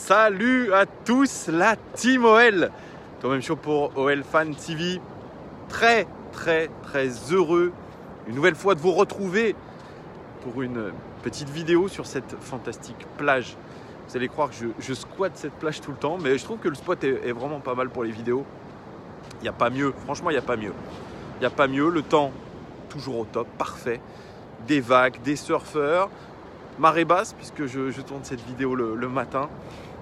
Salut à tous la team OL. Toi-même chaud pour OL Fan TV. Très heureux une nouvelle fois de vous retrouver pour une petite vidéo sur cette fantastique plage. Vous allez croire que je squatte cette plage tout le temps, mais je trouve que le spot est vraiment pas mal pour les vidéos. Il n'y a pas mieux, franchement il n'y a pas mieux. Il n'y a pas mieux, le temps toujours au top, parfait. Des vagues, des surfeurs, marée basse puisque je tourne cette vidéo le matin.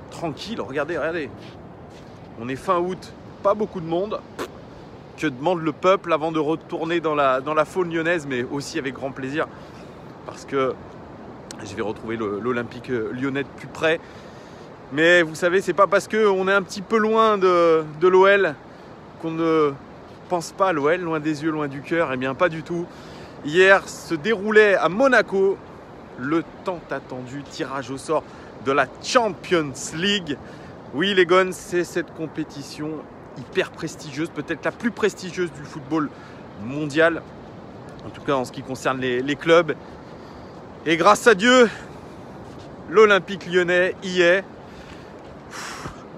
Tranquille, regardez. On est fin août, pas beaucoup de monde. Que demande le peuple avant de retourner dans la faune lyonnaise, mais aussi avec grand plaisir parce que je vais retrouver l'Olympique lyonnais de plus près. Mais vous savez, c'est pas parce qu'on est un petit peu loin de l'OL qu'on ne pense pas à l'OL, loin des yeux, loin du cœur. Eh bien, pas du tout. Hier se déroulait à Monaco le tant attendu tirage au sort de la Champions League. Oui, les Gones, c'est cette compétition hyper prestigieuse, peut-être la plus prestigieuse du football mondial, en tout cas en ce qui concerne les clubs. Et grâce à Dieu, l'Olympique lyonnais y est.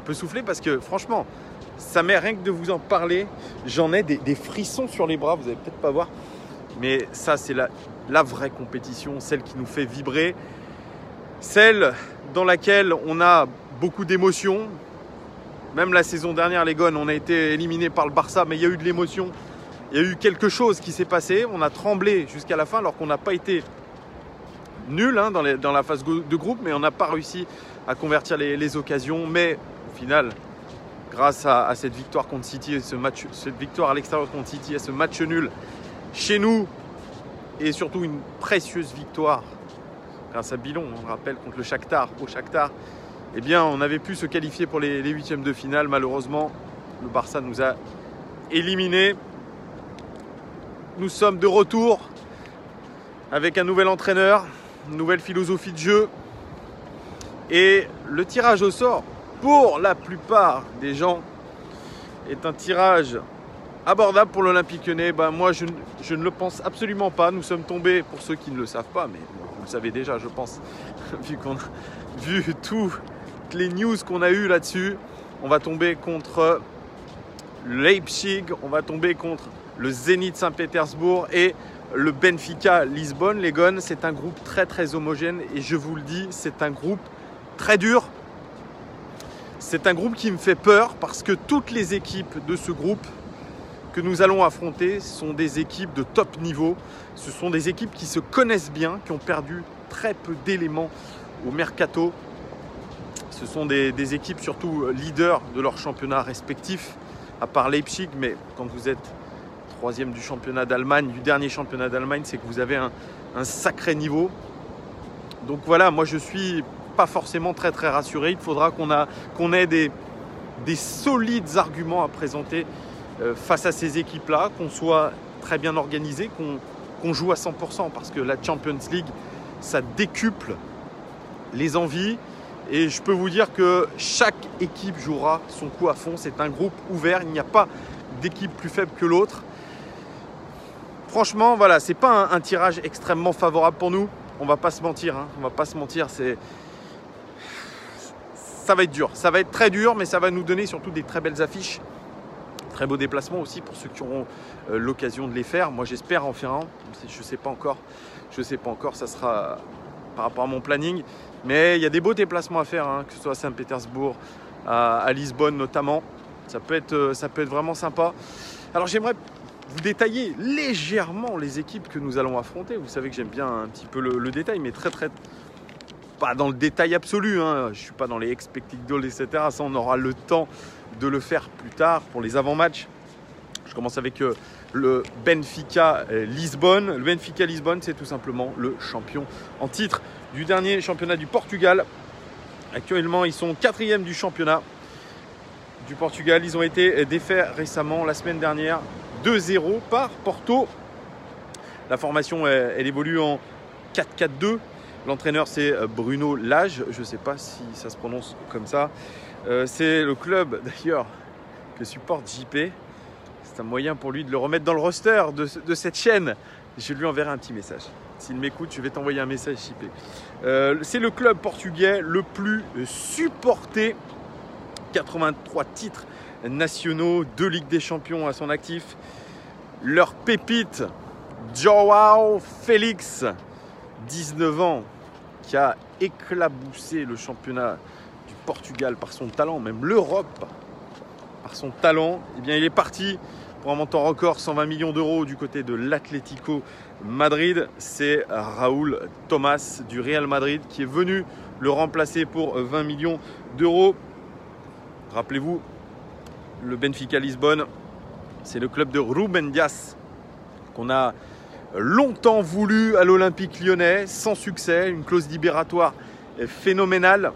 On peut souffler parce que franchement, ça m'est rien que de vous en parler. J'en ai des frissons sur les bras, vous n'allez peut-être pas voir. Mais ça, c'est la vraie compétition, celle qui nous fait vibrer. Celle dans laquelle on a beaucoup d'émotions. Même la saison dernière, les Gones, on a été éliminés par le Barça, mais il y a eu de l'émotion. Il y a eu quelque chose qui s'est passé. On a tremblé jusqu'à la fin alors qu'on n'a pas été nul dans la phase de groupe, mais on n'a pas réussi à convertir les occasions. Mais au final, grâce à cette victoire contre City, cette victoire à l'extérieur contre City, à ce match nul chez nous, et surtout une précieuse victoire grâce à Bilon, on rappelle, contre le Shakhtar, au Shakhtar, eh bien, on avait pu se qualifier pour les huitièmes de finale. Malheureusement, le Barça nous a éliminés. Nous sommes de retour avec un nouvel entraîneur, une nouvelle philosophie de jeu. Et le tirage au sort, pour la plupart des gens, est un tirage abordable pour l'Olympique lyonnais. Moi, je ne le pense absolument pas. Nous sommes tombés, pour ceux qui ne le savent pas, mais vous le savez déjà, je pense, vu toutes les news qu'on a eues là-dessus. On va tomber contre Leipzig, on va tomber contre le Zénith Saint-Pétersbourg et le Benfica Lisbonne. Les Gones, c'est un groupe très homogène et je vous le dis, c'est un groupe très dur. C'est un groupe qui me fait peur parce que toutes les équipes de ce groupe que nous allons affronter sont des équipes de top niveau. Ce sont des équipes qui se connaissent bien, qui ont perdu très peu d'éléments au mercato. Ce sont des équipes surtout leaders de leur championnat respectif, à part Leipzig. Mais quand vous êtes troisième du championnat d'Allemagne, du dernier championnat d'Allemagne, c'est que vous avez un sacré niveau. Donc voilà, moi je suis pas forcément très rassuré. Il faudra qu'on ait des solides arguments à présenter face à ces équipes-là, qu'on soit très bien organisé, qu'on joue à 100%, parce que la Champions League, ça décuple les envies. Et je peux vous dire que chaque équipe jouera son coup à fond. C'est un groupe ouvert, il n'y a pas d'équipe plus faible que l'autre. Franchement, voilà, c'est pas un tirage extrêmement favorable pour nous. On va pas se mentir, ça va être dur. Ça va être très dur, mais ça va nous donner surtout des très belles affiches. Très beaux déplacements aussi pour ceux qui auront l'occasion de les faire. Moi, j'espère en faire un. Je ne sais pas encore. Ça sera par rapport à mon planning. Mais il y a des beaux déplacements à faire, que ce soit à Saint-Pétersbourg, à Lisbonne notamment. Ça peut être vraiment sympa. Alors, j'aimerais vous détailler légèrement les équipes que nous allons affronter. Vous savez que j'aime bien un petit peu le détail, mais très pas dans le détail absolu. Je ne suis pas dans les expected goals, etc. Ça, on aura le temps de le faire plus tard pour les avant-matchs. Je commence avec le Benfica Lisbonne. Le Benfica Lisbonne, c'est tout simplement le champion en titre du dernier championnat du Portugal. Actuellement, ils sont 4e du championnat du Portugal. Ils ont été défaits récemment, la semaine dernière, 2-0 par Porto. La formation, elle évolue en 4-4-2. L'entraîneur, c'est Bruno Lage. Je ne sais pas si ça se prononce comme ça. C'est le club, d'ailleurs, que supporte JP. C'est un moyen pour lui de le remettre dans le roster de cette chaîne. Je lui enverrai un petit message. S'il m'écoute, je vais t'envoyer un message, JP. C'est le club portugais le plus supporté. 83 titres nationaux, 2 Ligues des Champions à son actif. Leur pépite, João Félix, 19 ans, qui a éclaboussé le championnat du Portugal par son talent, même l'Europe par son talent. Eh bien, il est parti pour un montant record, 120 millions d'euros du côté de l'Atlético Madrid. C'est Raúl Tomás du Real Madrid qui est venu le remplacer pour 20 millions d'euros. Rappelez-vous, le Benfica Lisbonne, c'est le club de Rubén Dias qu'on a longtemps voulu à l'Olympique Lyonnais, sans succès, une clause libératoire phénoménale.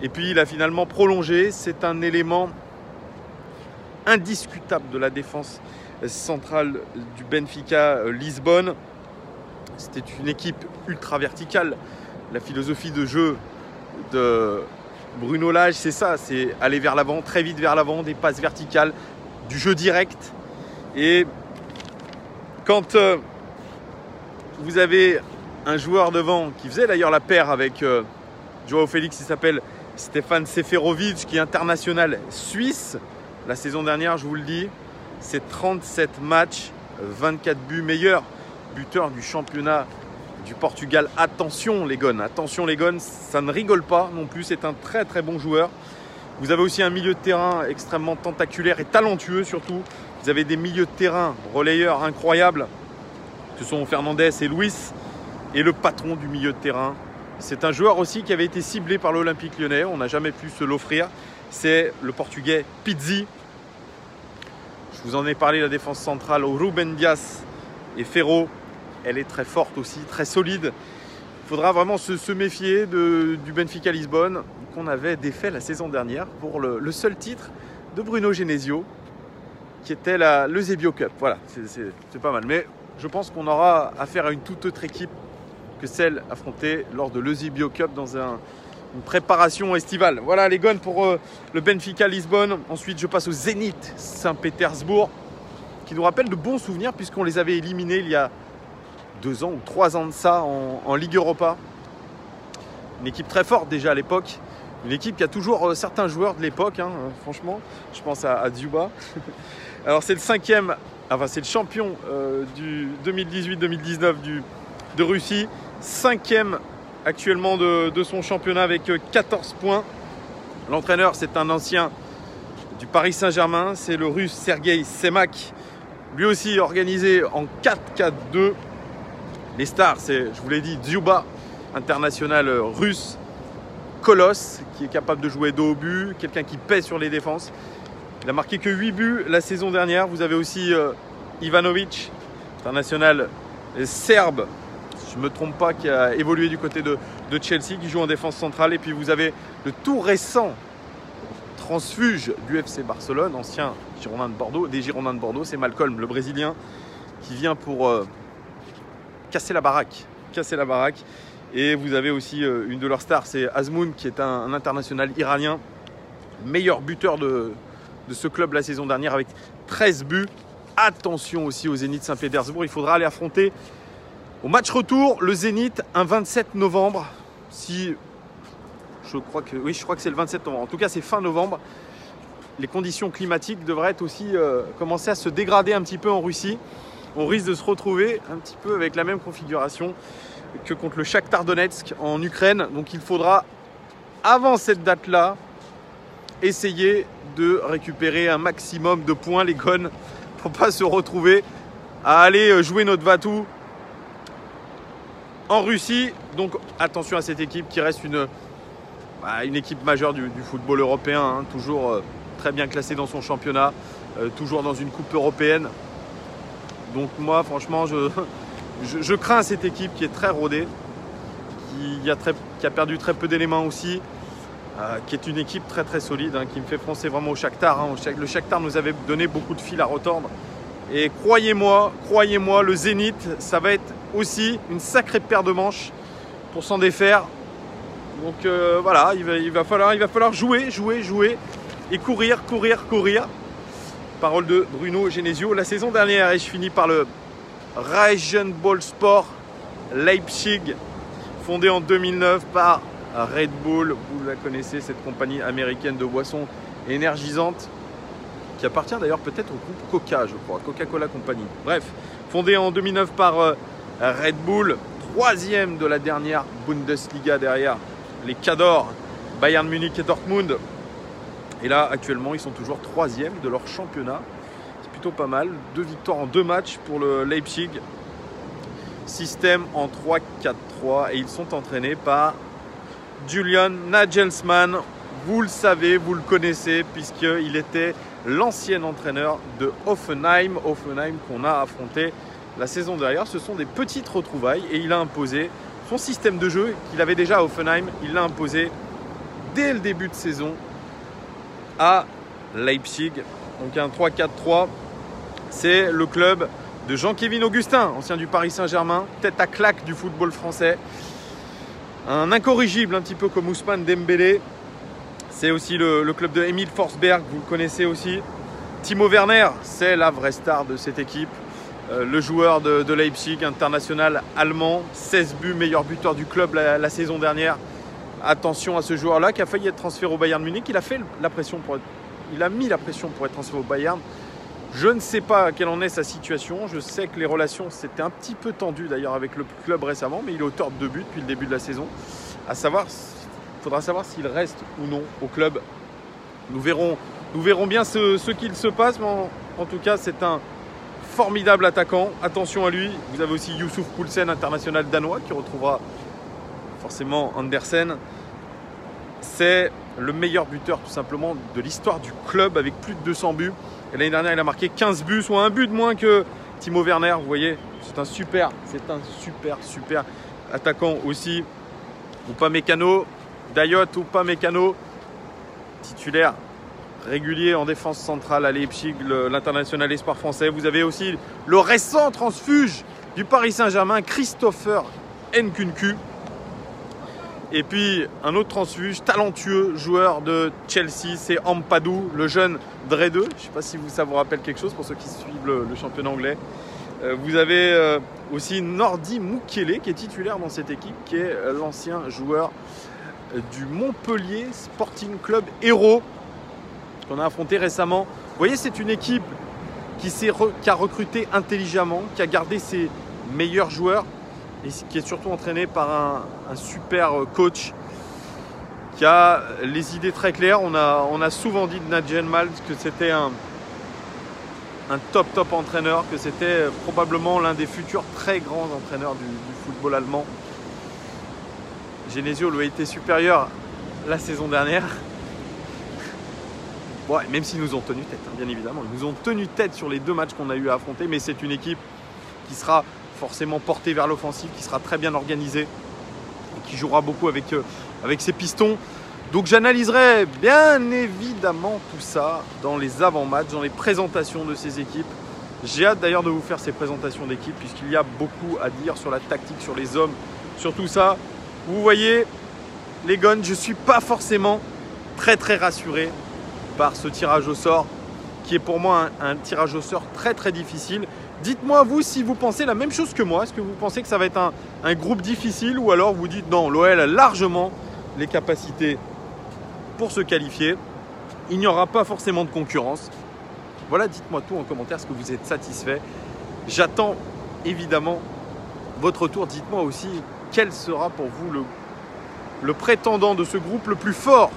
Et puis il a finalement prolongé. C'est un élément indiscutable de la défense centrale du Benfica Lisbonne. C'était une équipe ultra verticale. La philosophie de jeu de Bruno Lage, c'est ça, c'est aller vers l'avant, très vite vers l'avant, des passes verticales, du jeu direct. Et quand vous avez un joueur devant qui faisait d'ailleurs la paire avec João Félix, il s'appelle Stefan Seferovic, qui est international suisse. La saison dernière, je vous le dis, c'est 37 matchs, 24 buts, meilleur buteur du championnat du Portugal. Attention les gones, ça ne rigole pas non plus, c'est un très très bon joueur. Vous avez aussi un milieu de terrain extrêmement tentaculaire et talentueux surtout. Vous avez des milieux de terrain relayeurs incroyables, ce sont Fernandez et Luis, et le patron du milieu de terrain. C'est un joueur aussi qui avait été ciblé par l'Olympique Lyonnais, on n'a jamais pu se l'offrir. C'est le Portugais Pizzi. Je vous en ai parlé, la défense centrale, Rubén Dias et Ferro. Elle est très forte aussi, très solide. Il faudra vraiment se méfier du Benfica Lisbonne qu'on avait défait la saison dernière pour le seul titre de Bruno Genesio, qui était le Zebio Cup. Voilà, c'est pas mal. Mais je pense qu'on aura affaire à une toute autre équipe que celle affrontée lors de l'Eusebio Cup dans une préparation estivale. Voilà les gones pour le Benfica Lisbonne. Ensuite, je passe au Zénith Saint-Pétersbourg, qui nous rappelle de bons souvenirs puisqu'on les avait éliminés il y a 2 ans ou 3 ans de ça en Ligue Europa. Une équipe très forte déjà à l'époque. Une équipe qui a toujours certains joueurs de l'époque, hein, franchement. Je pense à Djuba. Alors c'est le 5e, enfin c'est le champion du 2018-2019 de Russie. 5e actuellement de son championnat avec 14 points. L'entraîneur, c'est un ancien du Paris Saint-Germain. C'est le Russe Sergei Semak. Lui aussi organisé en 4-4-2. Les stars, c'est, je vous l'ai dit, Djuba, international russe. Colosse, qui est capable de jouer dos au but, quelqu'un qui pèse sur les défenses. Il a marqué que 8 buts la saison dernière. Vous avez aussi Ivanovic, international serbe, si je ne me trompe pas, qui a évolué du côté de Chelsea, qui joue en défense centrale. Et puis vous avez le tout récent transfuge du FC Barcelone, ancien Girondin de Bordeaux, des Girondins de Bordeaux, c'est Malcolm, le Brésilien, qui vient pour casser la baraque. Et vous avez aussi une de leurs stars, c'est Azmoun, qui est un international iranien, meilleur buteur de ce club la saison dernière avec 13 buts. Attention aussi au Zénith Saint-Pétersbourg, il faudra aller affronter au match retour le Zénith un 27 novembre. Je crois que c'est le 27 novembre. En tout cas, c'est fin novembre. Les conditions climatiques devraient être aussi commencer à se dégrader un petit peu en Russie. On risque de se retrouver un petit peu avec la même configuration que contre le Shakhtar Donetsk en Ukraine. Donc il faudra, avant cette date-là, essayer de récupérer un maximum de points, les gones, pour ne pas se retrouver à aller jouer notre Vatou en Russie. Donc attention à cette équipe qui reste une équipe majeure du football européen, hein, toujours très bien classée dans son championnat, toujours dans une coupe européenne. Donc moi, franchement, je crains cette équipe qui est très rodée, qui a perdu très peu d'éléments aussi, qui est une équipe très très solide, hein, qui me fait penser vraiment au Shakhtar. Hein. Le Shakhtar nous avait donné beaucoup de fil à retordre. Et croyez-moi, le Zénith, ça va être aussi une sacrée paire de manches pour s'en défaire. Donc voilà, il va falloir jouer et courir. Parole de Bruno Genesio la saison dernière. Et je finis par le Rasenballsport Leipzig, fondée en 2009 par Red Bull. Vous la connaissez, cette compagnie américaine de boissons énergisantes qui appartient d'ailleurs peut-être au groupe Coca, je crois, Coca-Cola Company. Bref, fondée en 2009 par Red Bull, troisième de la dernière Bundesliga derrière les Cadors, Bayern Munich et Dortmund. Et là, actuellement, ils sont toujours troisième de leur championnat. C'est plutôt pas mal. 2 victoires en 2 matchs pour le Leipzig. Système en 3-4-3 et ils sont entraînés par Julian Nagelsmann. Vous le savez, vous le connaissez puisqu'il était l'ancien entraîneur de Hoffenheim. Hoffenheim qu'on a affronté la saison dernière. Ce sont des petites retrouvailles et il a imposé son système de jeu qu'il avait déjà à Hoffenheim. Il l'a imposé dès le début de saison à Leipzig. Donc un 3-4-3, c'est le club de Jean-Kévin Augustin, ancien du Paris Saint-Germain, tête à claque du football français. Un incorrigible, un petit peu comme Ousmane Dembélé. C'est aussi le club de Emil Forsberg, vous le connaissez aussi. Timo Werner, c'est la vraie star de cette équipe. Le joueur de Leipzig, international allemand, 16 buts, meilleur buteur du club la saison dernière. Attention à ce joueur-là qui a failli être transféré au Bayern Munich. Il a mis la pression pour être transféré au Bayern. Je ne sais pas quelle en est sa situation. Je sais que les relations s'étaient un petit peu tendues d'ailleurs avec le club récemment, mais il est auteur de 2 buts depuis le début de la saison. Il faudra savoir s'il reste ou non au club. Nous verrons bien ce qu'il se passe, mais en tout cas, c'est un formidable attaquant. Attention à lui. Vous avez aussi Youssouf Poulsen, international danois, qui retrouvera forcément Andersen. C'est le meilleur buteur tout simplement de l'histoire du club avec plus de 200 buts. Et l'année dernière, il a marqué 15 buts, soit un but de moins que Timo Werner. Vous voyez, c'est un super attaquant aussi. Upamecano, Dayot Upamecano, titulaire régulier en défense centrale à Leipzig, l'international espoir français. Vous avez aussi le récent transfuge du Paris Saint-Germain, Christopher Nkunku. Et puis un autre transfuge, talentueux joueur de Chelsea, c'est Ampadu, le jeune Dre 2. Je ne sais pas si ça vous rappelle quelque chose pour ceux qui suivent le championnat anglais. Vous avez aussi Nordi Mukiele qui est titulaire dans cette équipe, qui est l'ancien joueur du Montpellier Sporting Club Hérault qu'on a affronté récemment. Vous voyez, c'est une équipe qui a recruté intelligemment, qui a gardé ses meilleurs joueurs et qui est surtout entraîné par un super coach qui a les idées très claires. On a souvent dit de Nagelsmann que c'était un top entraîneur, que c'était probablement l'un des futurs très grands entraîneurs du football allemand. Genesio lui a été supérieur la saison dernière. Bon, même s'ils nous ont tenu tête, hein, bien évidemment. Ils nous ont tenu tête sur les 2 matchs qu'on a eu à affronter, mais c'est une équipe qui sera forcément portée vers l'offensive, qui sera très bien organisée et qui jouera beaucoup avec ses pistons. Donc j'analyserai bien évidemment tout ça dans les avant-matchs, dans les présentations de ces équipes. J'ai hâte d'ailleurs de vous faire ces présentations d'équipes puisqu'il y a beaucoup à dire sur la tactique, sur les hommes, sur tout ça. Vous voyez, les gones, je ne suis pas forcément très rassuré par ce tirage au sort qui est pour moi un tirage au sort très difficile. Dites-moi vous si vous pensez la même chose que moi. Est-ce que vous pensez que ça va être un groupe difficile ou alors vous dites non, l'OL a largement les capacités pour se qualifier. Il n'y aura pas forcément de concurrence. Voilà, dites-moi tout en commentaire. Est-ce que vous êtes satisfait? J'attends évidemment votre retour. Dites-moi aussi quel sera pour vous le prétendant de ce groupe le plus fort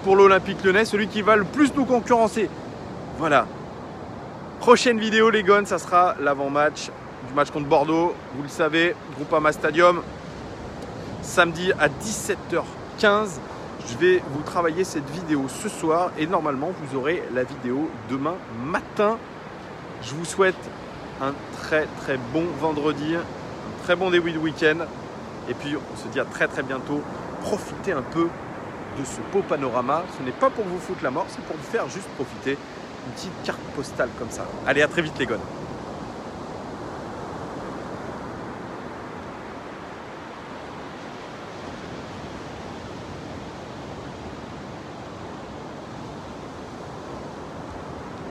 pour l'Olympique Lyonnais, celui qui va le plus nous concurrencer. Voilà. Prochaine vidéo les gones, ça sera l'avant-match du match contre Bordeaux. Vous le savez, Groupama Stadium, samedi à 17h15. Je vais vous travailler cette vidéo ce soir et normalement vous aurez la vidéo demain matin. Je vous souhaite un très bon vendredi, un très bon début de week-end et puis on se dit à très bientôt. Profitez un peu de ce beau panorama. Ce n'est pas pour vous foutre la mort, c'est pour vous faire juste profiter. Une petite carte postale comme ça. Allez, à très vite les gones.